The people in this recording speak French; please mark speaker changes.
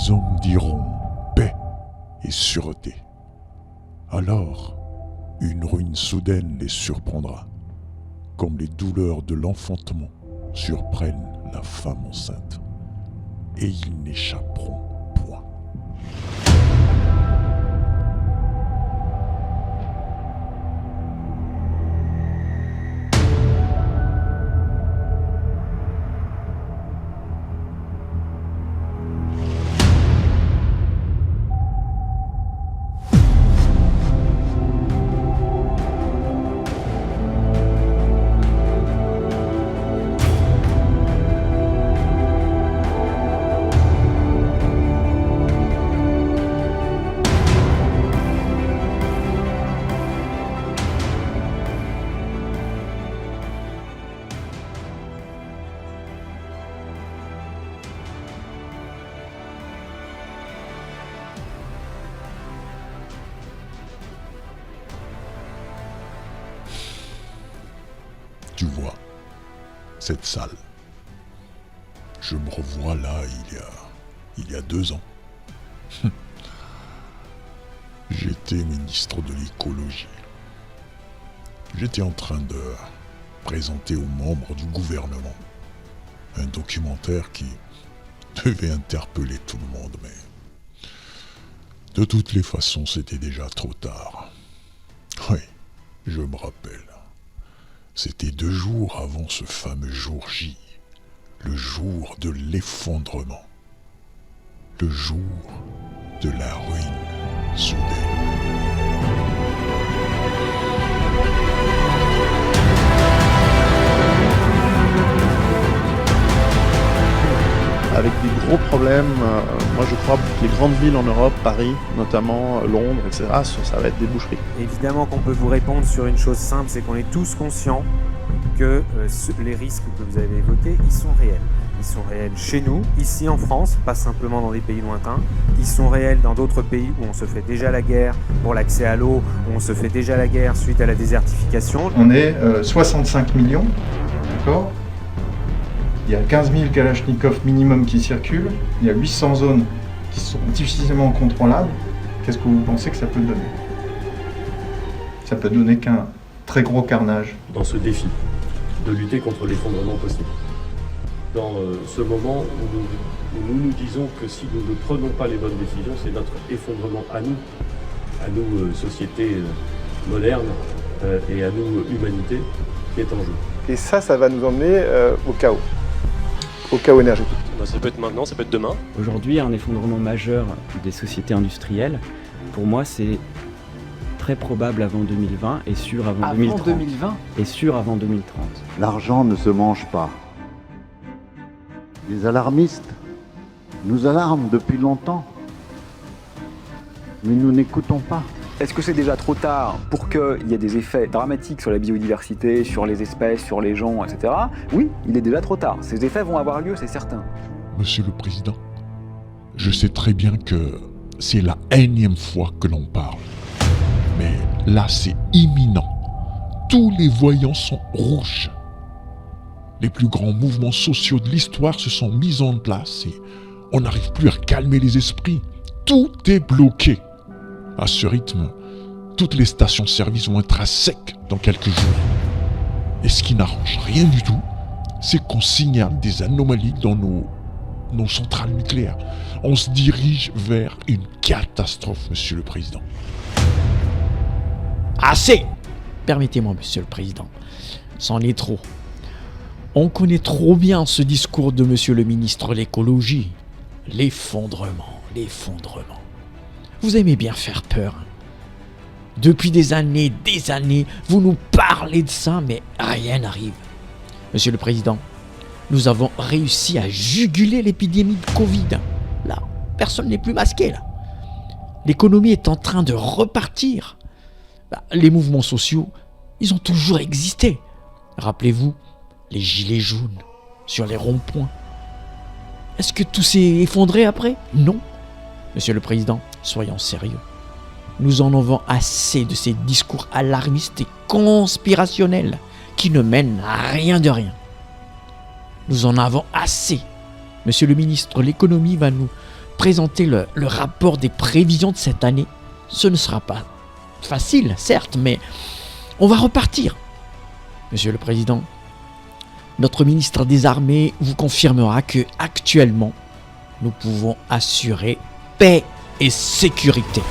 Speaker 1: les hommes diront paix et sûreté. Alors, une ruine soudaine les surprendra, comme les douleurs de l'enfantement surprennent la femme enceinte, et ils n'échapperont point. Tu vois, cette salle, je me revois là il y a 2 ans. J'étais ministre de l'écologie. J'étais en train de présenter aux membres du gouvernement un documentaire qui devait interpeller tout le monde, mais de toutes les façons, c'était déjà trop tard. Oui, je me rappelle. C'était 2 jours avant ce fameux jour J, le jour de l'effondrement, le jour de la ruine soudaine.
Speaker 2: Avec des gros problèmes, moi je crois que les grandes villes en Europe, Paris notamment, Londres, etc., ça va être des boucheries.
Speaker 3: Évidemment qu'on peut vous répondre sur une chose simple, c'est qu'on est tous conscients que les risques que vous avez évoqués, ils sont réels. Ils sont réels chez nous, ici en France, pas simplement dans des pays lointains. Ils sont réels dans d'autres pays où on se fait déjà la guerre pour l'accès à l'eau, où on se fait déjà la guerre suite à la désertification.
Speaker 4: On est 65 millions, d'accord ? Il y a 15 000 Kalachnikov minimum qui circulent, il y a 800 zones qui sont difficilement contrôlables. Qu'est-ce que vous pensez que ça peut donner ? Ça peut donner qu'un très gros carnage.
Speaker 5: Dans ce défi de lutter contre l'effondrement possible. Dans ce moment où nous disons que si nous ne prenons pas les bonnes décisions, c'est notre effondrement à nous société moderne et à nous humanité, qui est en jeu.
Speaker 6: Et ça va nous emmener au chaos énergétique.
Speaker 7: Ça peut être maintenant, ça peut être demain.
Speaker 8: Aujourd'hui, un effondrement majeur des sociétés industrielles, pour moi, c'est très probable avant 2020 et sûr avant 2030.
Speaker 9: 2020
Speaker 8: et sûr avant 2030.
Speaker 10: L'argent ne se mange pas. Les alarmistes nous alarment depuis longtemps, mais nous n'écoutons pas.
Speaker 9: Est-ce que c'est déjà trop tard pour qu'il y ait des effets dramatiques sur la biodiversité, sur les espèces, sur les gens, etc. Oui, il est déjà trop tard. Ces effets vont avoir lieu, c'est certain.
Speaker 1: Monsieur le Président, je sais très bien que c'est la énième fois que l'on parle. Mais là, c'est imminent. Tous les voyants sont rouges. Les plus grands mouvements sociaux de l'histoire se sont mis en place et on n'arrive plus à calmer les esprits. Tout est bloqué. À ce rythme, toutes les stations-service vont être à sec dans quelques jours. Et ce qui n'arrange rien du tout, c'est qu'on signale des anomalies dans nos centrales nucléaires. On se dirige vers une catastrophe, Monsieur le Président.
Speaker 11: Assez ! Permettez-moi, Monsieur le Président. C'en est trop. On connaît trop bien ce discours de Monsieur le ministre de l'écologie. L'effondrement. Vous aimez bien faire peur. Depuis des années, vous nous parlez de ça, mais rien n'arrive. Monsieur le Président, nous avons réussi à juguler l'épidémie de Covid. Là, personne n'est plus masqué, là. L'économie est en train de repartir. Les mouvements sociaux, ils ont toujours existé. Rappelez-vous, les gilets jaunes sur les ronds-points. Est-ce que tout s'est effondré après ? Non. Monsieur le Président, soyons sérieux. Nous en avons assez de ces discours alarmistes et conspirationnels qui ne mènent à rien de rien. Nous en avons assez. Monsieur le ministre, l'économie va nous présenter le rapport des prévisions de cette année. Ce ne sera pas facile, certes, mais on va repartir. Monsieur le Président, notre ministre des Armées vous confirmera que actuellement, nous pouvons assurer paix et sécurité.